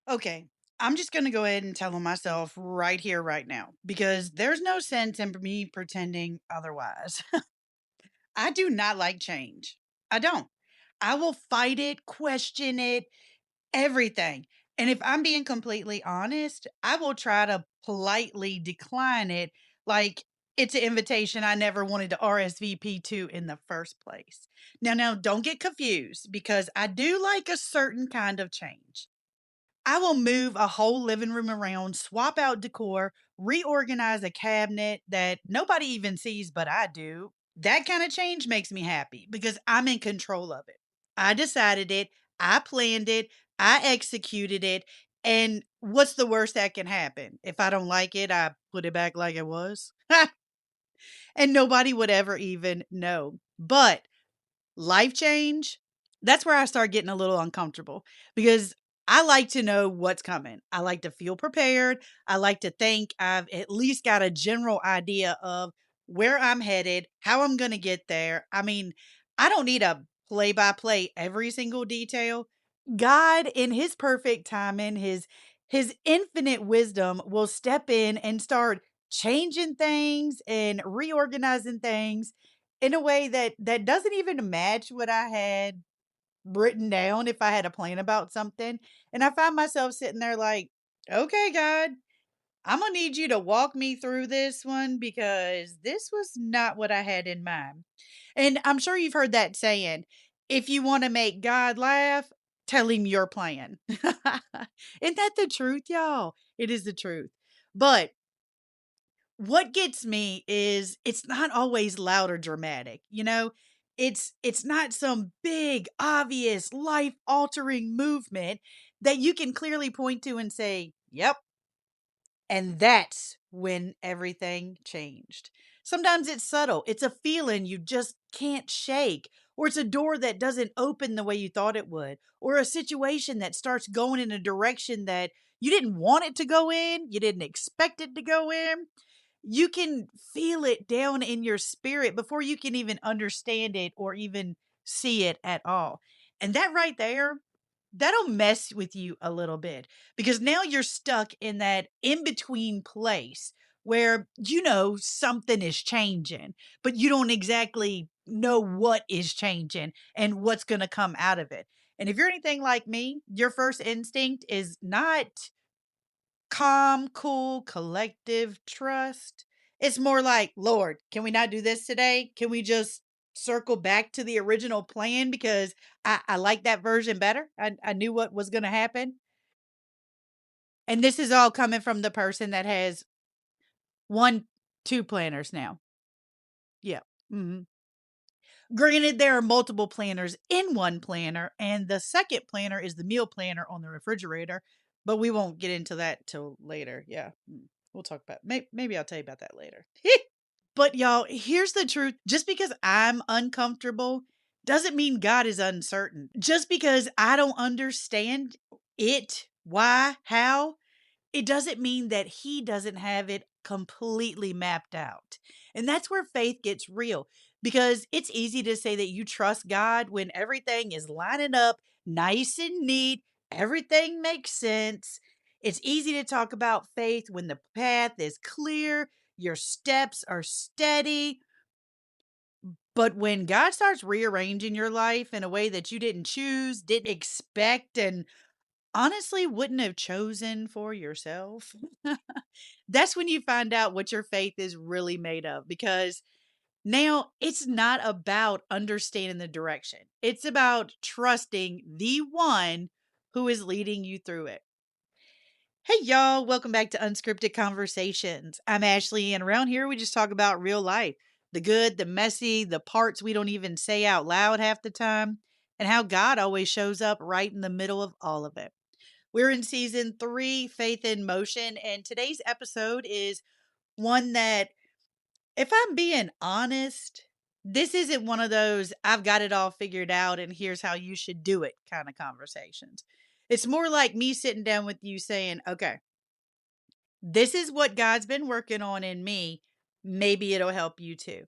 Okay, I'm just going to go ahead and tell on myself right here, right now, because there's no sense in me pretending otherwise. I do not like change. I don't. I will fight it, question it, everything. And if I'm being completely honest, I will try to politely decline it like it's an invitation I never wanted to RSVP to in the first place. Now, don't get confused because I do like a certain kind of change. I will move a whole living room around, swap out decor, reorganize a cabinet that nobody even sees, but I do. That kind of change makes me happy because I'm in control of it. I decided it, I planned it, I executed it. And what's the worst that can happen? If I don't like it, I put it back like it was. And nobody would ever even know. But life change, that's where I start getting a little uncomfortable because I like to know what's coming. I like to feel prepared. I like to think I've at least got a general idea of where I'm headed, how I'm going to get there. I mean, I don't need a play by play every single detail. God in his perfect timing, his infinite wisdom will step in and start changing things and reorganizing things in a way that doesn't even match what I had written down if I had a plan about something. And I find myself sitting there like, okay, God, I'm gonna need you to walk me through this one because this was not what I had in mind. And I'm sure you've heard that saying, if you want to make God laugh, tell him your plan. Isn't that the truth, y'all? It is the truth. But what gets me is it's not always loud or dramatic, you know? It's not some big, obvious, life-altering movement that you can clearly point to and say, "Yep." And that's when everything changed. Sometimes it's subtle. It's a feeling you just can't shake, or it's a door that doesn't open the way you thought it would, or a situation that starts going in a direction that you didn't want it to go in, you didn't expect it to go in. You can feel it down in your spirit before you can even understand it or even see it at all. And that right there, that'll mess with you a little bit because now you're stuck in that in between place where you know something is changing, but you don't exactly know what is changing and what's going to come out of it. And if you're anything like me, your first instinct is not calm, cool, collective trust. It's more like, Lord, can we not do this today? Can we just circle back to the original plan because I like that version better? I knew what was going to happen. And this is all coming from the person that has one, two planners now. Yeah. Mhm. Granted, there are multiple planners in one planner, and the second planner is the meal planner on the refrigerator, but we won't get into that till later. Yeah. We'll talk about maybe I'll tell you about that later. But y'all, here's the truth. Just because I'm uncomfortable doesn't mean God is uncertain. Just because I don't understand it, why, how, it doesn't mean that he doesn't have it completely mapped out. And that's where faith gets real because it's easy to say that you trust God when everything is lining up nice and neat, everything makes sense. It's easy to talk about faith when the path is clear, your steps are steady. But when God starts rearranging your life in a way that you didn't choose, didn't expect, and honestly wouldn't have chosen for yourself, that's when you find out what your faith is really made of. Because now it's not about understanding the direction, it's about trusting the one who is leading you through it. Hey, y'all, welcome back to Unscripted Conversations. I'm Ashley, and around here we just talk about real life, the good, the messy, the parts we don't even say out loud half the time, and how God always shows up right in the middle of all of it. We're in season 3, Faith in Motion, and today's episode is one that, if I'm being honest, this isn't one of those I've got it all figured out and here's how you should do it kind of conversations. It's more like me sitting down with you saying, okay, this is what God's been working on in me. Maybe it'll help you too.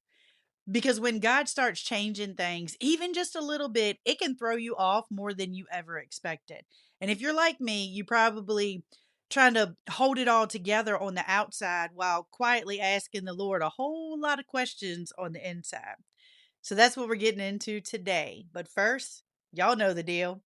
Because when God starts changing things, even just a little bit, it can throw you off more than you ever expected. And if you're like me, you probably trying to hold it all together on the outside while quietly asking the Lord a whole lot of questions on the inside. So that's what we're getting into today. But first, y'all know the deal.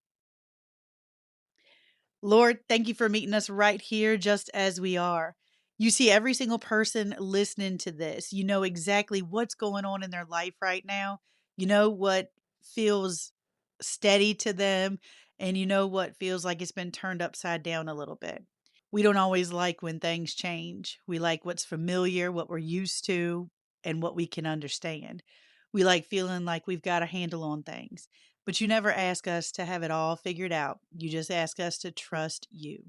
Lord, thank you for meeting us right here just as we are. You see every single person listening to this. You know exactly what's going on in their life right now. You know what feels steady to them, and you know what feels like it's been turned upside down a little bit. We don't always like when things change. We like what's familiar, what we're used to, and what we can understand. We like feeling like we've got a handle on things. But you never ask us to have it all figured out. You just ask us to trust you.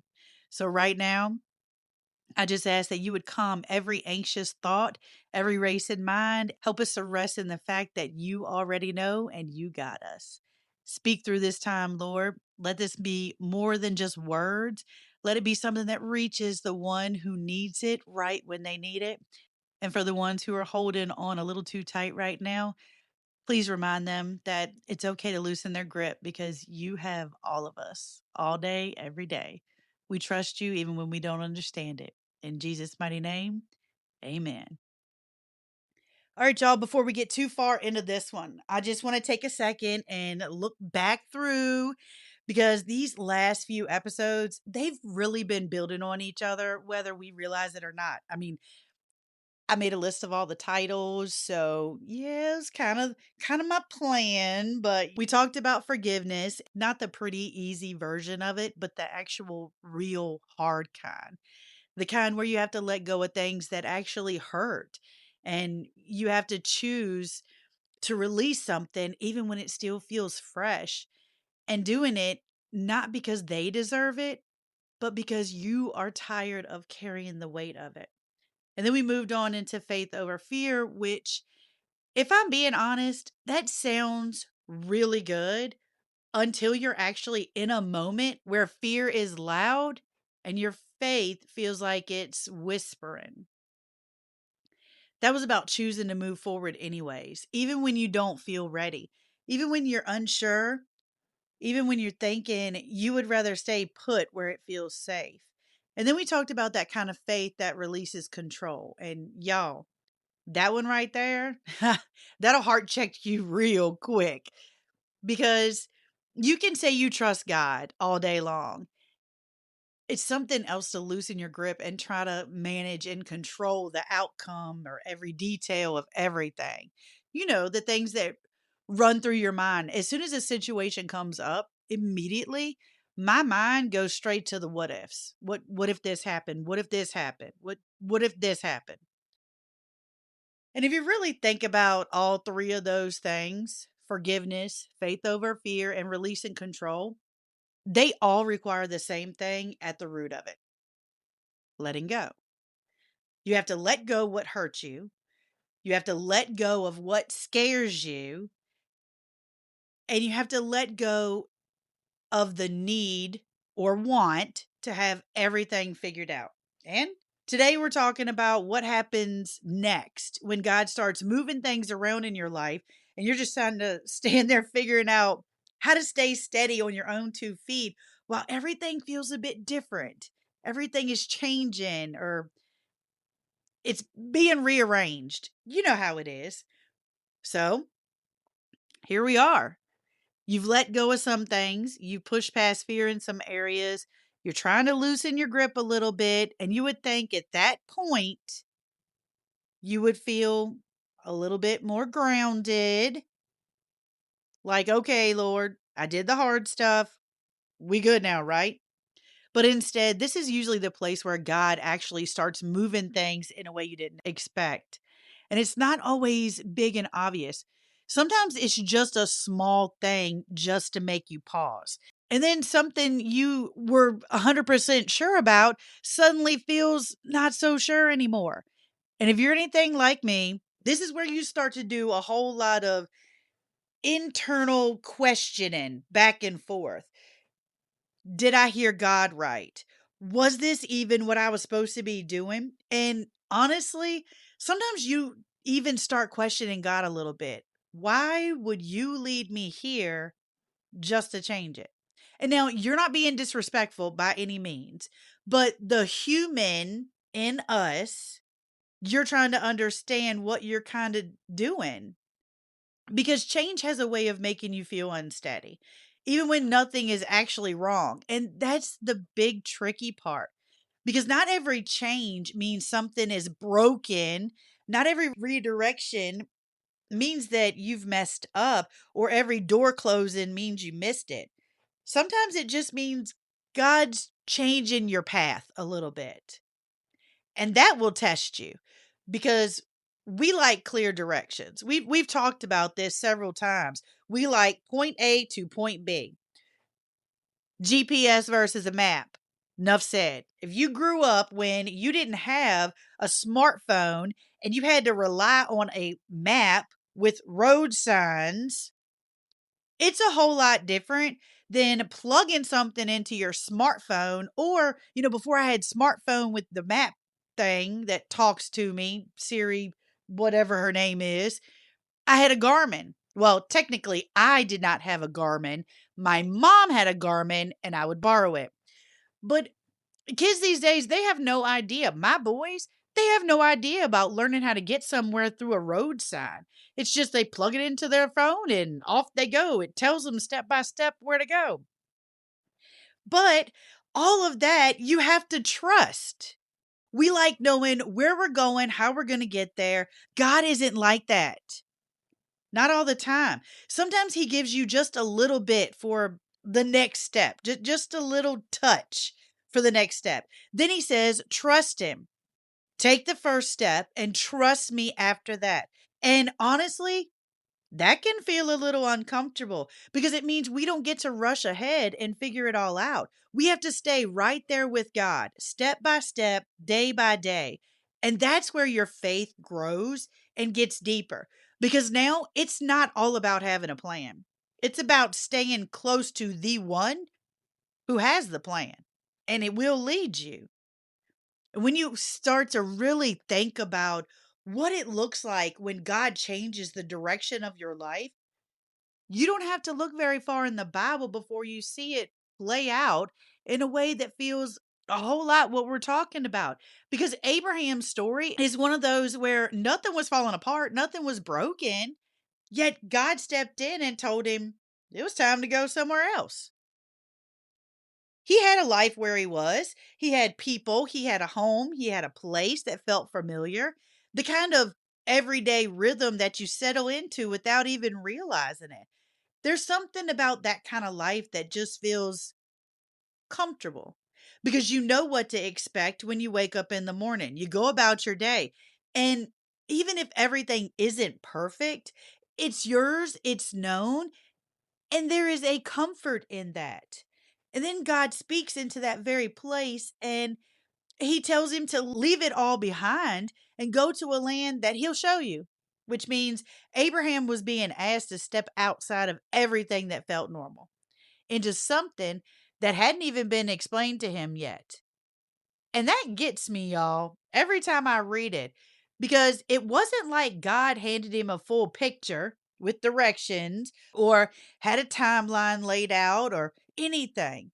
So, right now, I just ask that you would calm every anxious thought, every racing mind. Help us to rest in the fact that you already know and you got us. Speak through this time, Lord. Let this be more than just words. Let it be something that reaches the one who needs it right when they need it. And for the ones who are holding on a little too tight right now, please remind them that it's okay to loosen their grip because you have all of us all day, every day. We trust you even when we don't understand it. In Jesus' mighty name, amen. All right, y'all, before we get too far into this one, I just want to take a second and look back through because these last few episodes, they've really been building on each other, whether we realize it or not. I mean, I made a list of all the titles, so yeah, it's kind of my plan, but we talked about forgiveness, not the pretty easy version of it, but the actual real hard kind. The kind where you have to let go of things that actually hurt and you have to choose to release something even when it still feels fresh and doing it not because they deserve it, but because you are tired of carrying the weight of it. And then we moved on into faith over fear, which, if I'm being honest, that sounds really good until you're actually in a moment where fear is loud and your faith feels like it's whispering. That was about choosing to move forward, anyways, even when you don't feel ready, even when you're unsure, even when you're thinking you would rather stay put where it feels safe. And then we talked about that kind of faith that releases control. And y'all, that one right there, that'll heart check you real quick because you can say you trust God all day long. It's something else to loosen your grip and try to manage and control the outcome or every detail of everything. You know, the things that run through your mind. As soon as a situation comes up, immediately my mind goes straight to the what ifs. What if this happened? What if this happened? What if this happened? And if you really think about all three of those things, forgiveness, faith over fear, and release and control, they all require the same thing at the root of it: letting go. You have to let go what hurts you. You have to let go of what scares you. And you have to let go of the need or want to have everything figured out. And today we're talking about what happens next when God starts moving things around in your life and you're just trying to stand there figuring out how to stay steady on your own 2 feet while everything feels a bit different. Everything is changing or it's being rearranged. You know how it is. So here we are. You've let go of some things. You've pushed past fear in some areas. You're trying to loosen your grip a little bit. And you would think at that point, you would feel a little bit more grounded. Like, okay, Lord, I did the hard stuff. We good now, right? But instead, this is usually the place where God actually starts moving things in a way you didn't expect. And it's not always big and obvious. Sometimes it's just a small thing just to make you pause. And then something you were 100% sure about suddenly feels not so sure anymore. And if you're anything like me, this is where you start to do a whole lot of internal questioning back and forth. Did I hear God right? Was this even what I was supposed to be doing? And honestly, sometimes you even start questioning God a little bit. Why would you lead me here just to change it? And now you're not being disrespectful by any means, but the human in us, you're trying to understand what you're kind of doing because change has a way of making you feel unsteady, even when nothing is actually wrong. And that's the big tricky part because not every change means something is broken. Not every redirection means that you've messed up, or every door closing means you missed it. Sometimes it just means God's changing your path a little bit. And that will test you because we like clear directions. We've talked about this several times. We like point A to point B. GPS versus a map. Enough said. If you grew up when you didn't have a smartphone and you had to rely on a map with road signs, it's a whole lot different than plugging something into your smartphone. Or, before I had smartphone with the map thing that talks to me, Siri, whatever her name is, I had a Garmin. Well, technically, I did not have a Garmin. My mom had a Garmin and I would borrow it. But kids these days, they have no idea. My boys, they have no idea about learning how to get somewhere through a road sign. It's just they plug it into their phone and off they go. It tells them step by step where to go. But all of that you have to trust. We like knowing where we're going, how we're going to get there. God isn't like that. Not all the time. Sometimes he gives you just a little bit for the next step, just a little touch for the next step. Then he says, trust him. Take the first step and trust me after that. And honestly, that can feel a little uncomfortable because it means we don't get to rush ahead and figure it all out. We have to stay right there with God, step by step, day by day. And that's where your faith grows and gets deeper because now it's not all about having a plan. It's about staying close to the one who has the plan, and it will lead you. When you start to really think about what it looks like when God changes the direction of your life, you don't have to look very far in the Bible before you see it play out in a way that feels a whole lot what we're talking about. Because Abraham's story is one of those where nothing was falling apart, nothing was broken, yet God stepped in and told him it was time to go somewhere else. He had a life where he was. He had people, he had a home, he had a place that felt familiar. The kind of everyday rhythm that you settle into without even realizing it. There's something about that kind of life that just feels comfortable because you know what to expect when you wake up in the morning. You go about your day. And even if everything isn't perfect, it's yours, it's known, and there is a comfort in that. And then God speaks into that very place and he tells him to leave it all behind and go to a land that he'll show you, which means Abraham was being asked to step outside of everything that felt normal into something that hadn't even been explained to him yet. And that gets me, y'all, every time I read it, because it wasn't like God handed him a full picture with directions or had a timeline laid out or anything.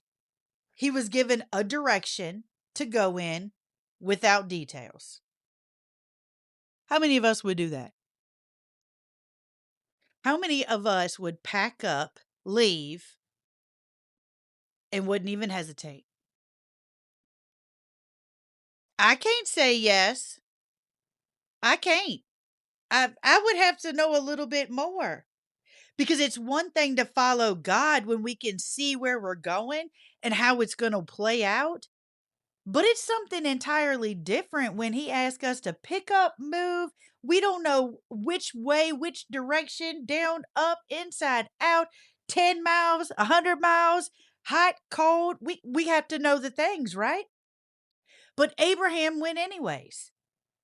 He was given a direction to go in without details. How many of us would do that? How many of us would pack up, leave, and wouldn't even hesitate? I can't say yes. I can't. I would have to know a little bit more because it's one thing to follow God when we can see where we're going and how it's going to play out. But it's something entirely different when he asks us to pick up, move. We don't know which way, which direction, down, up, inside, out, 10 miles, 100 miles, hot, cold. We have to know the things, right? But Abraham went anyways.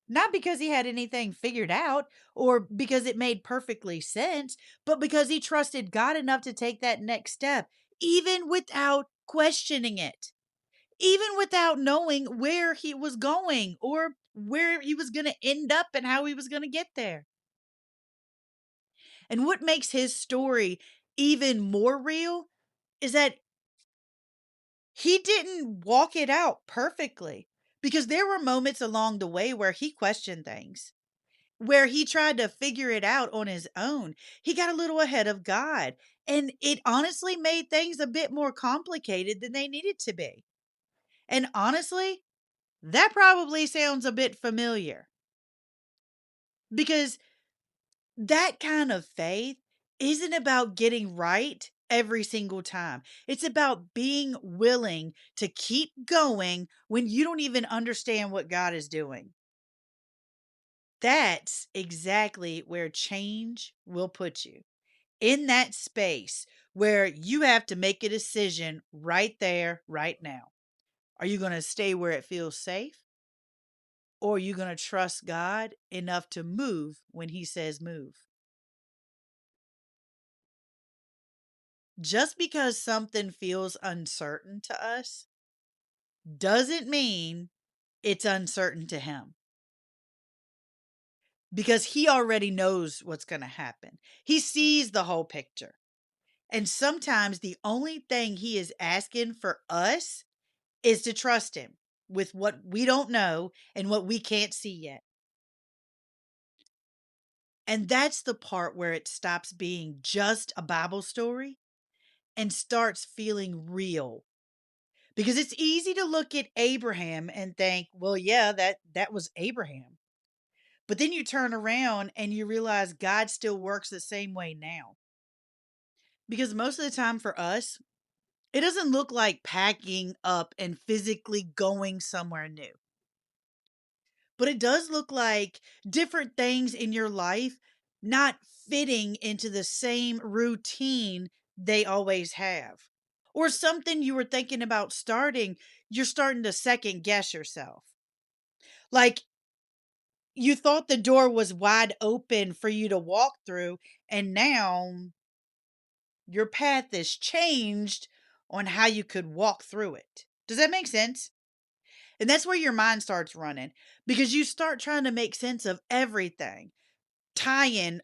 Not because he had anything figured out or because it made perfectly sense, but because he trusted God enough to take that next step, even without questioning it, even without knowing where he was going or where he was going to end up and how he was going to get there. And what makes his story even more real is that He didn't walk it out perfectly because there were moments along the way where he questioned things, where he tried to figure it out on his own. He got a little ahead of God, and it honestly made things a bit more complicated than they needed to be. And honestly, that probably sounds a bit familiar because that kind of faith isn't about getting right every single time. It's about being willing to keep going when you don't even understand what God is doing. That's exactly where change will put you, in that space where you have to make a decision right there, right now. Are you going to stay where it feels safe? Or are you going to trust God enough to move when He says move? Just because something feels uncertain to us doesn't mean it's uncertain to Him, because He already knows what's going to happen. He sees the whole picture. And sometimes the only thing He is asking for us is to trust Him with what we don't know and what we can't see yet. And that's the part where it stops being just a Bible story and starts feeling real. Because it's easy to look at Abraham and think, well, yeah, that was Abraham. But then you turn around and you realize God still works the same way now. Because most of the time for us, it doesn't look like packing up and physically going somewhere new. But it does look like different things in your life not fitting into the same routine they always have. Or something you were thinking about starting, you're starting to second guess yourself. Like you thought the door was wide open for you to walk through, and now your path is changed on how you could walk through it. Does that make sense? And that's where your mind starts running because you start trying to make sense of everything, tying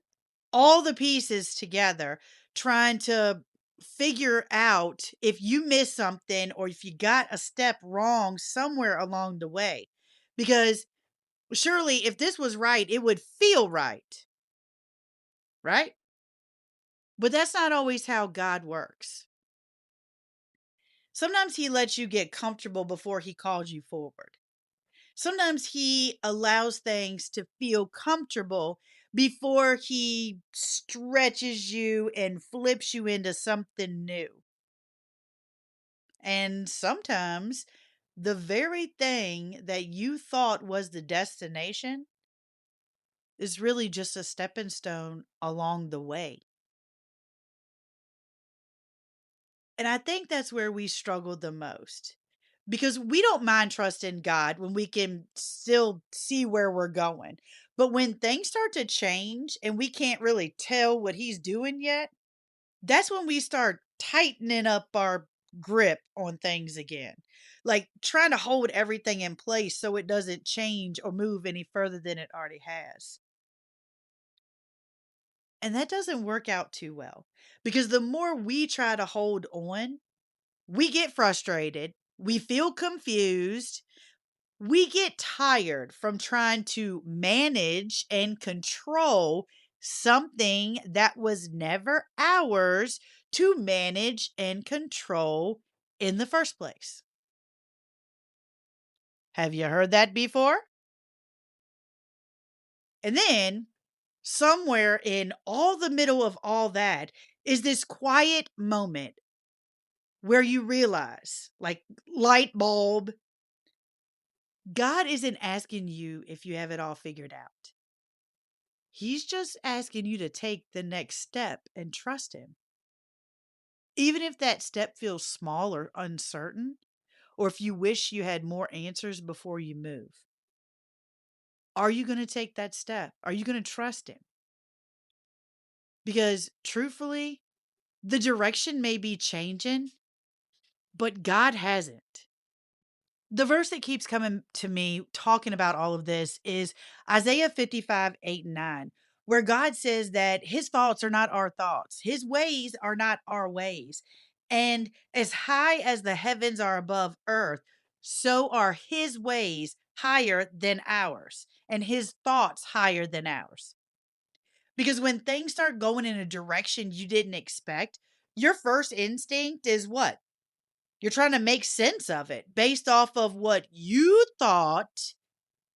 all the pieces together, trying to figure out if you missed something or if you got a step wrong somewhere along the way. Because surely if this was right, it would feel right, right? But that's not always how God works. Sometimes He lets you get comfortable before He calls you forward. Sometimes He allows things to feel comfortable before He stretches you and flips you into something new. And sometimes the very thing that you thought was the destination is really just a stepping stone along the way. And I think that's where we struggle the most because we don't mind trusting God when we can still see where we're going. But when things start to change and we can't really tell what He's doing yet, that's when we start tightening up our grip on things again. Like trying to hold everything in place so it doesn't change or move any further than it already has. And that doesn't work out too well because the more we try to hold on, we get frustrated, we feel confused, we get tired from trying to manage and control something that was never ours to manage and control in the first place. Have you heard that before? And then, somewhere in all the middle of all that, is this quiet moment where you realize, like light bulb, God isn't asking you if you have it all figured out. He's just asking you to take the next step and trust Him. Even if that step feels small or uncertain, or if you wish you had more answers before you move, are you going to take that step? Are you going to trust Him? Because truthfully, the direction may be changing, but God hasn't. The verse that keeps coming to me talking about all of this is Isaiah 55, 8 and 9, where God says that His thoughts are not our thoughts, His ways are not our ways. And as high as the heavens are above earth, so are his ways higher than ours, and his thoughts higher than ours. Because when things start going in a direction you didn't expect, your first instinct is what? You're trying to make sense of it based off of what you thought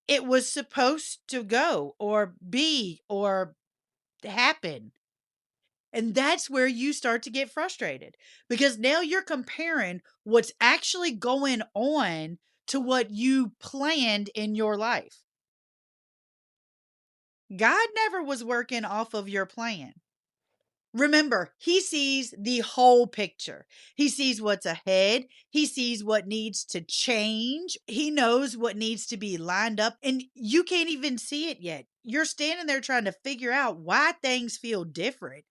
it was supposed to go or be or happen. And that's where you start to get frustrated because now you're comparing what's actually going on to what you planned in your life. God never was working off of your plan. Remember, he sees the whole picture. He sees what's ahead. He sees what needs to change. He knows what needs to be lined up, and you can't even see it yet. You're standing there trying to figure out why things feel different.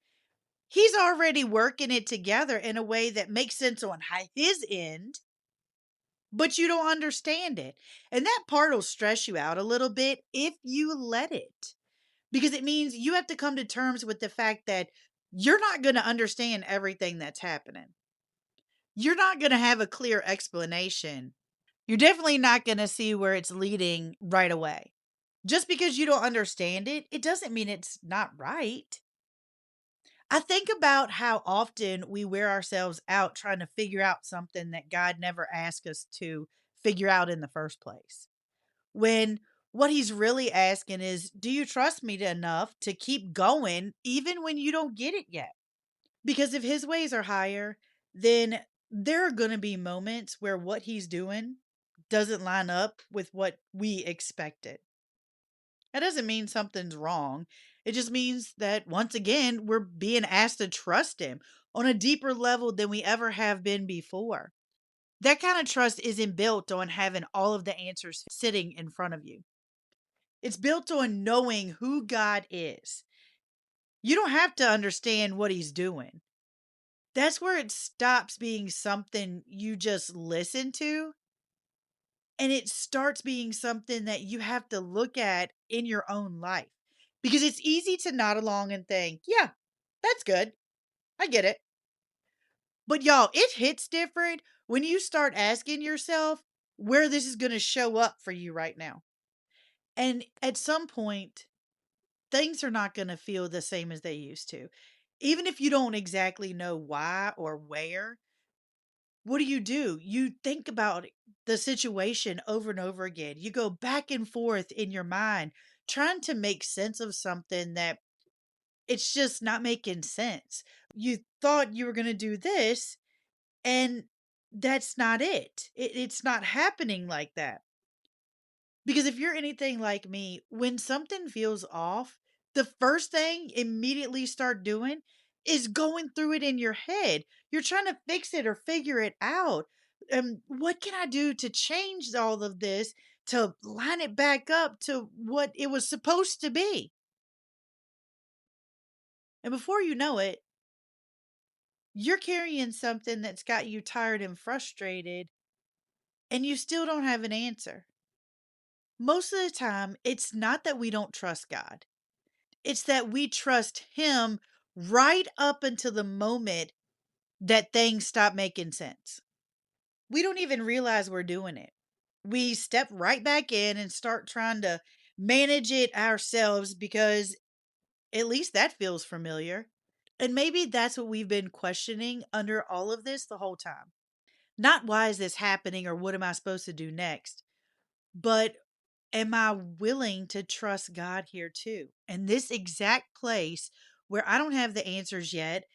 He's already working it together in a way that makes sense on his end, but you don't understand it. And that part will stress you out a little bit if you let it, because it means you have to come to terms with the fact that you're not going to understand everything that's happening. You're not going to have a clear explanation. You're definitely not going to see where it's leading right away. Just because you don't understand it, it doesn't mean it's not right. I think about how often we wear ourselves out trying to figure out something that God never asked us to figure out in the first place. When what he's really asking is, do you trust me enough to keep going even when you don't get it yet? Because if his ways are higher, then there are going to be moments where what he's doing doesn't line up with what we expected. That doesn't mean something's wrong. It just means that once again, we're being asked to trust him on a deeper level than we ever have been before. That kind of trust isn't built on having all of the answers sitting in front of you. It's built on knowing who God is. You don't have to understand what he's doing. That's where it stops being something you just listen to and it starts being something that you have to look at in your own life. Because it's easy to nod along and think, yeah, that's good. I get it. But y'all, it hits different when you start asking yourself where this is going to show up for you right now. And at some point, things are not going to feel the same as they used to. Even if you don't exactly know why or where, what do? You think about the situation over and over again. You go back and forth in your mind, trying to make sense of something that it's just not making sense. You thought you were going to do this, and that's not it. It's not happening like that. Because if you're anything like me, when something feels off, the first thing immediately start doing is going through it in your head. You're trying to fix it or figure it out. What can I do to change all of this to line it back up to what it was supposed to be? And before you know it, you're carrying something that's got you tired and frustrated, and you still don't have an answer. Most of the time, it's not that we don't trust God. It's that we trust him right up until the moment that things stop making sense. We don't even realize we're doing it. We step right back in and start trying to manage it ourselves because at least that feels familiar. And maybe that's what we've been questioning under all of this the whole time. Not why is this happening or what am I supposed to do next, but am I willing to trust God here too? In this exact place where I don't have the answers yet,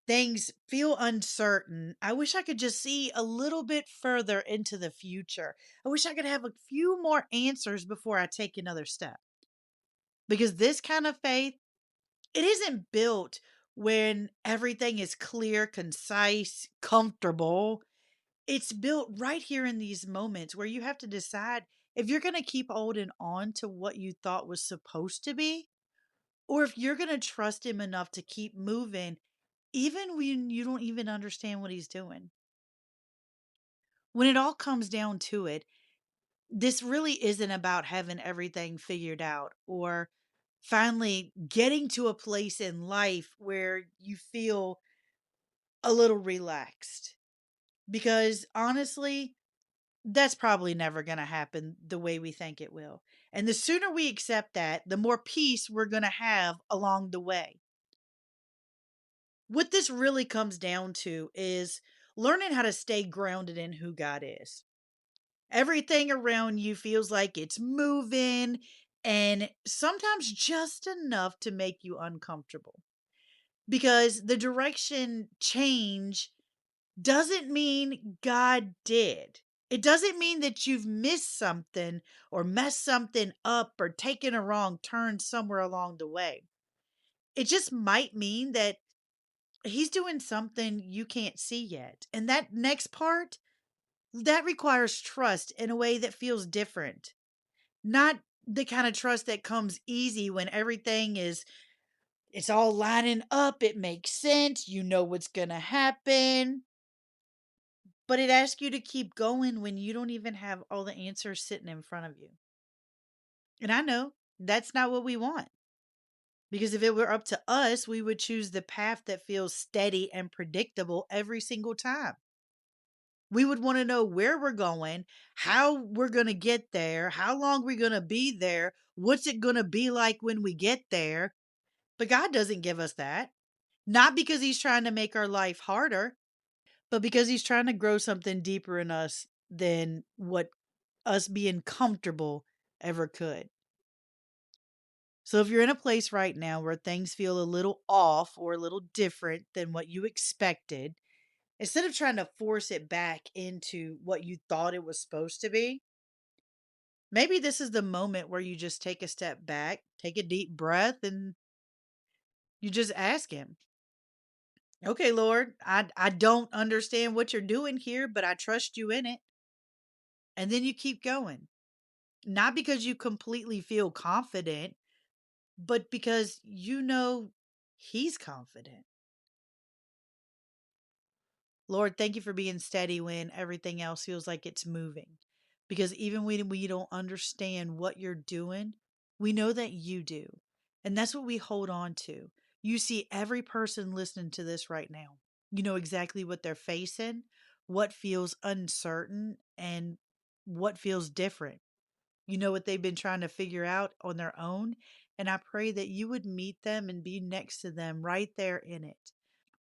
things feel uncertain. I wish I could just see a little bit further into the future. I wish I could have a few more answers before I take another step. Because this kind of faith, it isn't built when everything is clear, concise, comfortable. It's built right here in these moments where you have to decide if you're going to keep holding on to what you thought was supposed to be, or if you're going to trust him enough to keep moving, even when you don't even understand what he's doing. When it all comes down to it, this really isn't about having everything figured out or finally getting to a place in life where you feel a little relaxed. Because honestly, that's probably never going to happen the way we think it will. And the sooner we accept that, the more peace we're going to have along the way. What this really comes down to is learning how to stay grounded in who God is. Everything around you feels like it's moving, and sometimes just enough to make you uncomfortable. Because the direction change doesn't mean God did. It doesn't mean that you've missed something or messed something up or taken a wrong turn somewhere along the way. It just might mean that He's doing something you can't see yet. And that next part, that requires trust in a way that feels different. Not the kind of trust that comes easy when everything is it's all lining up, it makes sense, you know what's going to happen. But it asks you to keep going when you don't even have all the answers sitting in front of you. And I know that's not what we want. Because if it were up to us, we would choose the path that feels steady and predictable every single time. We would want to know where we're going, how we're going to get there, how long we're going to be there, what's it going to be like when we get there. But God doesn't give us that. Not because He's trying to make our life harder, but because He's trying to grow something deeper in us than what us being comfortable ever could. So if you're in a place right now where things feel a little off or a little different than what you expected, instead of trying to force it back into what you thought it was supposed to be, maybe this is the moment where you just take a step back, take a deep breath, and you just ask Him, okay, Lord, I don't understand what you're doing here, but I trust you in it. And then you keep going. Not because you completely feel confident, but because you know He's confident. Lord, thank you for being steady when everything else feels like it's moving. Because even when we don't understand what you're doing, we know that you do. And that's what we hold on to. You see every person listening to this right now. You know exactly what they're facing, what feels uncertain, and what feels different. You know what they've been trying to figure out on their own. And I pray that you would meet them and be next to them right there in it.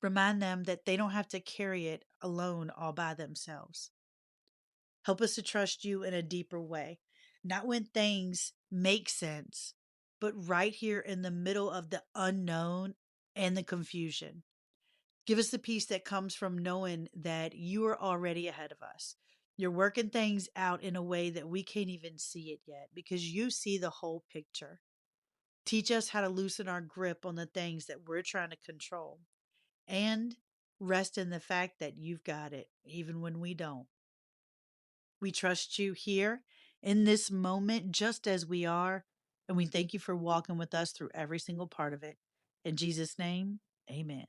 Remind them that they don't have to carry it alone all by themselves. Help us to trust you in a deeper way, not when things make sense, but right here in the middle of the unknown and the confusion. Give us the peace that comes from knowing that you are already ahead of us. You're working things out in a way that we can't even see it yet because you see the whole picture. Teach us how to loosen our grip on the things that we're trying to control and rest in the fact that you've got it, even when we don't. We trust you here in this moment, just as we are, and we thank you for walking with us through every single part of it. In Jesus' name, amen.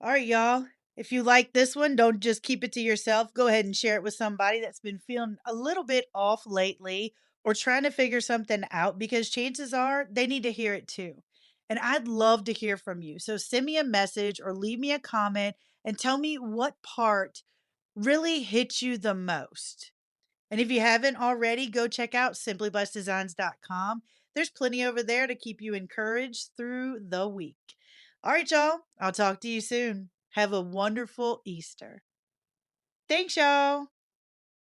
All right, y'all. If you like this one, don't just keep it to yourself. Go ahead and share it with somebody that's been feeling a little bit off lately or trying to figure something out because chances are they need to hear it too. And I'd love to hear from you. So send me a message or leave me a comment and tell me what part really hit you the most. And if you haven't already, go check out simplyblesseddesigns.com. There's plenty over there to keep you encouraged through the week. All right, y'all. I'll talk to you soon. Have a wonderful Easter. Thanks, y'all.